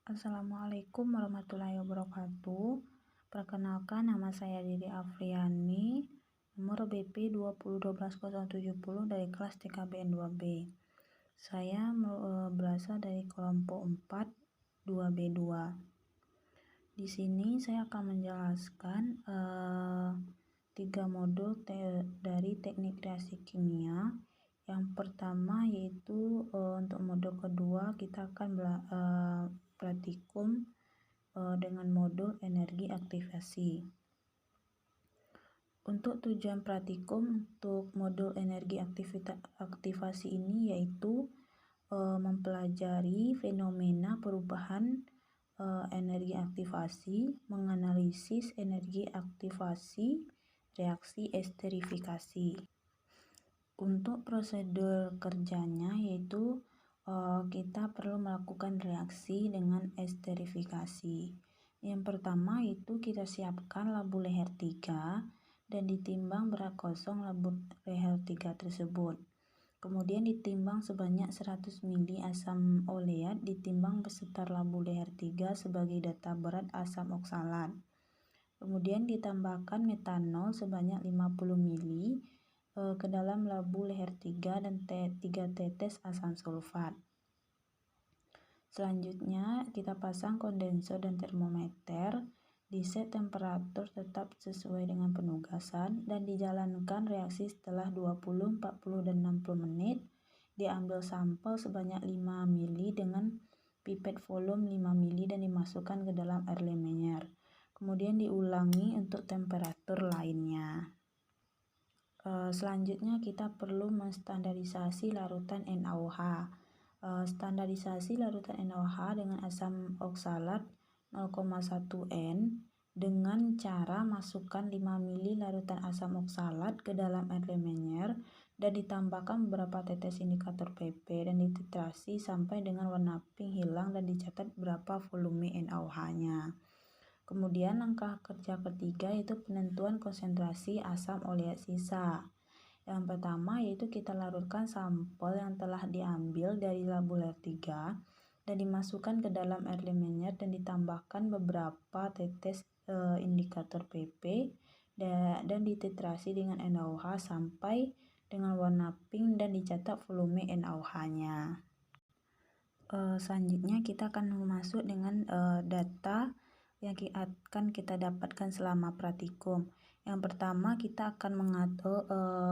Assalamualaikum warahmatullahi wabarakatuh. Perkenalkan, nama saya Didi Afriani, nomor BP 2012070 dari kelas TKBN 2B. Saya berasal dari kelompok 4 2B2. Di sini saya akan menjelaskan 3 modul dari teknik reaksi kimia. Yang pertama yaitu untuk modul kedua kita akan praktikum dengan modul energi aktivasi. Untuk tujuan praktikum untuk modul energi aktivasi ini yaitu mempelajari fenomena perubahan energi aktivasi, menganalisis energi aktivasi, reaksi esterifikasi. Untuk prosedur kerjanya yaitu kita perlu melakukan reaksi dengan esterifikasi. Yang pertama itu kita siapkan labu leher 3 dan ditimbang berat kosong labu leher 3 tersebut. Kemudian ditimbang sebanyak 100 ml asam oleat ditimbang beserta labu leher 3 sebagai data berat asam oksalat. Kemudian ditambahkan metanol sebanyak 50 ml ke dalam labu leher 3 dan 3 tetes asam sulfat. Selanjutnya kita pasang kondensor dan termometer, diset temperatur tetap sesuai dengan penugasan dan dijalankan reaksi setelah 20, 40 dan 60 menit. Diambil sampel sebanyak 5 ml dengan pipet volume 5 ml dan dimasukkan ke dalam air Lemaire. Kemudian diulangi untuk temperatur lainnya. Selanjutnya kita perlu menstandarisasi larutan NaOH. Standarisasi larutan NaOH dengan asam oksalat 0,1 N dengan cara masukkan 5 ml larutan asam oksalat ke dalam air Lemaire dan ditambahkan beberapa tetes indikator PP dan dititrasi sampai dengan warna pink hilang dan dicatat berapa volume NaOH-nya. Kemudian langkah kerja ketiga yaitu penentuan konsentrasi asam oleat sisa. Yang pertama yaitu kita larutkan sampel yang telah diambil dari labu leher 3 dan dimasukkan ke dalam air Lemaire dan ditambahkan beberapa tetes indikator PP dan dititrasi dengan NaOH sampai dengan warna pink dan dicatat volume NaOH-nya. Selanjutnya kita akan masuk dengan data yang akan kita dapatkan selama praktikum. Yang pertama kita akan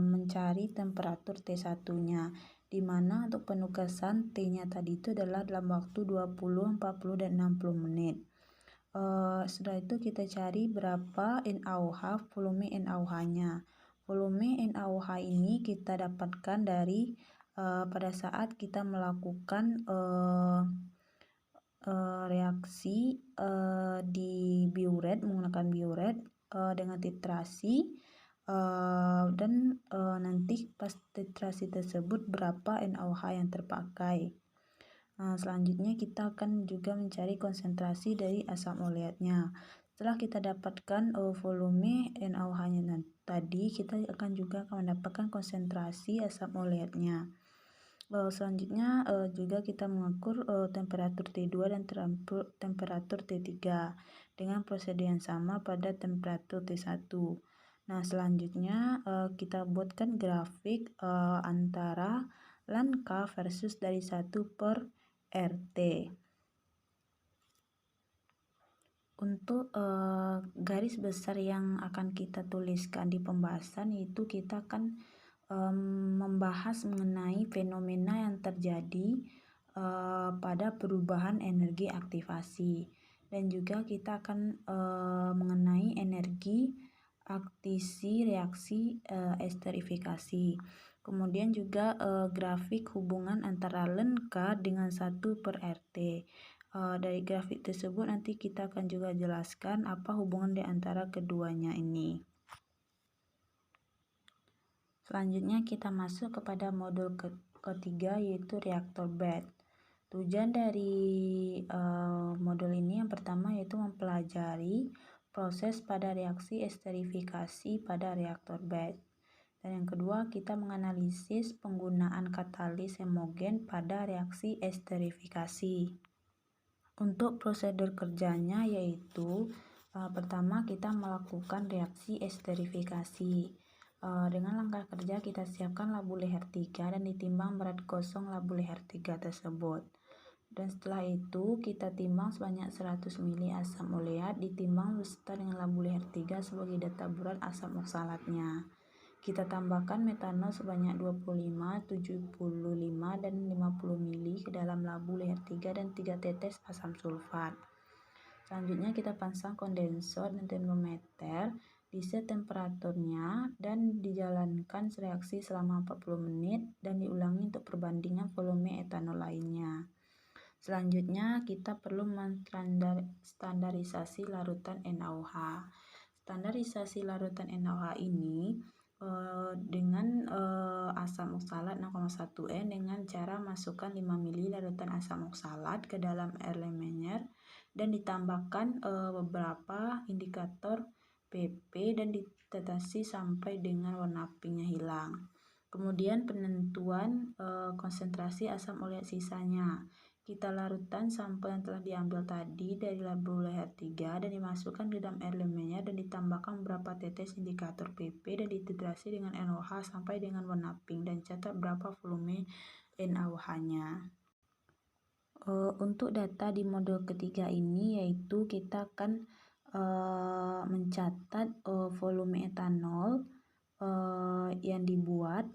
mencari temperatur T1-nya, di mana untuk penugasan T-nya tadi itu adalah dalam waktu 20, 40 dan 60 menit. Setelah itu kita cari berapa NaOH, volume NaOH-nya. Volume NaOH ini kita dapatkan dari pada saat kita melakukan reaksi di biuret menggunakan biuret dengan titrasi dan nanti pas titrasi tersebut berapa NaOH yang terpakai. Selanjutnya kita akan juga mencari konsentrasi dari asam oleatnya. Setelah kita dapatkan volume NaOH-nya tadi, kita akan juga mendapatkan konsentrasi asam oleatnya. Selanjutnya juga kita mengukur temperatur T2 dan temperatur T3 dengan prosedur yang sama pada temperatur T1. Nah, selanjutnya kita buatkan grafik antara ln K versus dari 1 per RT. Untuk garis besar yang akan kita tuliskan di pembahasan yaitu kita akan membahas mengenai fenomena yang terjadi pada perubahan energi aktivasi, dan juga kita akan mengenai energi aktivasi reaksi esterifikasi. Kemudian juga grafik hubungan antara ln K dengan 1 per RT. Dari grafik tersebut nanti kita akan juga jelaskan apa hubungan di antara keduanya ini. Selanjutnya kita masuk kepada modul ketiga yaitu reaktor bed. Tujuan dari modul ini yang pertama yaitu mempelajari proses pada reaksi esterifikasi pada reaktor bed. Dan yang kedua kita menganalisis penggunaan katalis homogen pada reaksi esterifikasi. Untuk prosedur kerjanya yaitu pertama kita melakukan reaksi esterifikasi. Dengan langkah kerja kita siapkan labu leher 3 dan ditimbang berat kosong labu leher 3 tersebut. Dan setelah itu kita timbang sebanyak 100 ml asam oleat ditimbang beserta dengan labu leher 3 sebagai data berat asam oksalatnya. Kita tambahkan metanol sebanyak 25, 75, dan 50 ml ke dalam labu leher 3 dan 3 tetes asam sulfat. Selanjutnya kita pasang kondensor dan termometer, diset temperaturnya dan dijalankan reaksi selama 40 menit dan diulangi untuk perbandingan volume etanol lainnya. Selanjutnya kita perlu menstandarisasi larutan NaOH. Standarisasi larutan NaOH ini dengan asam oksalat 0,1 N dengan cara masukkan 5 ml larutan asam oksalat ke dalam air Erlenmeyer dan ditambahkan beberapa indikator PP dan ditetesi sampai dengan warna pinknya hilang. Kemudian penentuan konsentrasi asam oleat sisanya. Kita larutkan sampel yang telah diambil tadi dari labu leher 3 dan dimasukkan ke dalam air Erlenmeyer dan ditambahkan beberapa tetes indikator PP dan dititrasi dengan NaOH sampai dengan warna pink dan catat berapa volume NaOH-nya. Untuk data di modul ketiga ini yaitu kita akan mencatat volume etanol yang dibuat,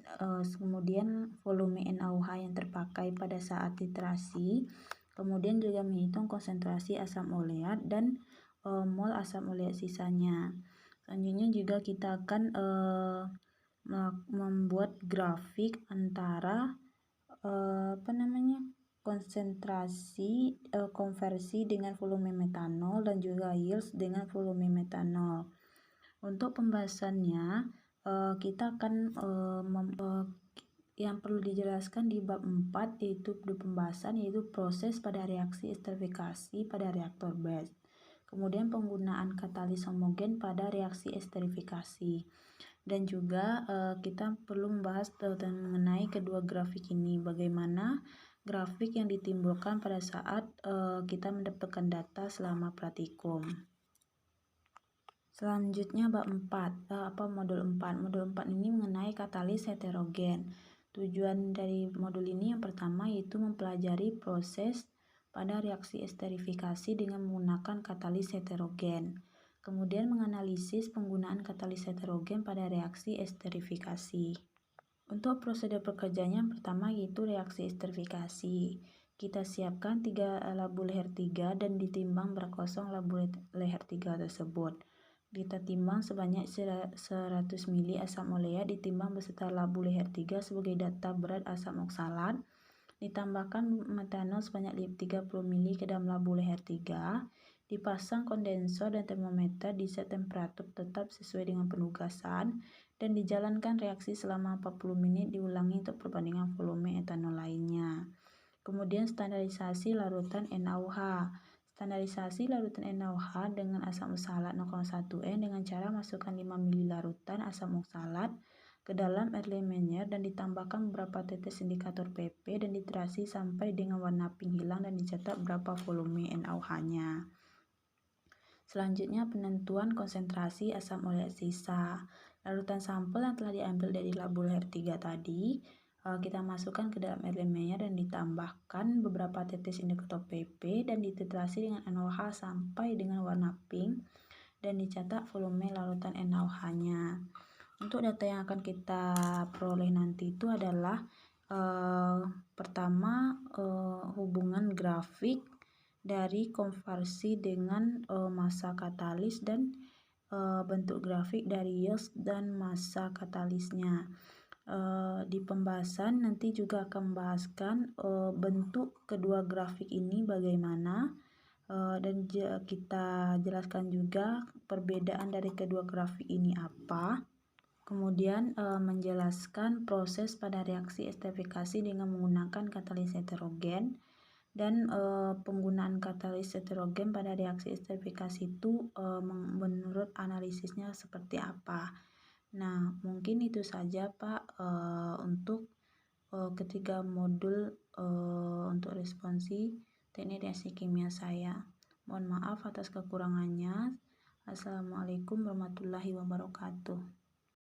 kemudian volume NaOH yang terpakai pada saat titrasi, kemudian juga menghitung konsentrasi asam oleat dan mol asam oleat sisanya. Selanjutnya juga kita akan membuat grafik antara konsentrasi konversi dengan volume metanol dan juga yield dengan volume metanol. Untuk pembahasannya kita akan yang perlu dijelaskan di bab 4 yaitu di pembahasan yaitu proses pada reaksi esterifikasi pada reaktor batch. Kemudian penggunaan katalis homogen pada reaksi esterifikasi. Dan juga kita perlu membahas mengenai kedua grafik ini, bagaimana grafik yang ditimbulkan pada saat kita mendapatkan data selama praktikum. Selanjutnya bab 4, modul 4. Modul 4 ini mengenai katalis heterogen. Tujuan dari modul ini yang pertama yaitu mempelajari proses pada reaksi esterifikasi dengan menggunakan katalis heterogen. Kemudian menganalisis penggunaan katalis heterogen pada reaksi esterifikasi. Untuk prosedur pekerjaannya yang pertama yaitu reaksi esterifikasi. Kita siapkan 3 labu leher 3 dan ditimbang berat kosong labu leher 3 tersebut. Kita timbang sebanyak 100 ml asam oleat ditimbang beserta labu leher 3 sebagai data berat asam oksalat. Ditambahkan metanol sebanyak 30 ml ke dalam labu leher 3. Dipasang kondensor dan termometer di set temperatur tetap sesuai dengan penugasan dan dijalankan reaksi selama 40 menit diulangi untuk perbandingan volume etanol lainnya. Kemudian standarisasi larutan NaOH. Standarisasi larutan NaOH dengan asam oksalat 0,1 N dengan cara masukkan 5 ml larutan asam oksalat ke dalam Erlenmeyer dan ditambahkan beberapa tetes indikator PP dan diterasi sampai dengan warna pink hilang dan dicatat berapa volume NaOH-nya. Selanjutnya penentuan konsentrasi asam oleat sisa. Larutan sampel yang telah diambil dari labu leher 3 tadi kita masukkan ke dalam Erlenmeyer dan ditambahkan beberapa tetes indikator PP dan dititrasi dengan NaOH sampai dengan warna pink dan dicatat volume larutan NaOH-nya. Untuk data yang akan kita peroleh nanti itu adalah pertama hubungan grafik dari konversi dengan massa katalis dan bentuk grafik dari yield dan massa katalisnya. Di pembahasan nanti juga akan membahaskan bentuk kedua grafik ini bagaimana dan kita jelaskan juga perbedaan dari kedua grafik ini apa. Kemudian menjelaskan proses pada reaksi esterifikasi dengan menggunakan katalis heterogen dan penggunaan katalis heterogen pada reaksi esterifikasi itu menurut analisisnya seperti apa. Nah, mungkin itu saja Pak untuk ketiga modul untuk responsi teknik reaksi kimia saya. Mohon maaf atas kekurangannya. Assalamualaikum warahmatullahi wabarakatuh.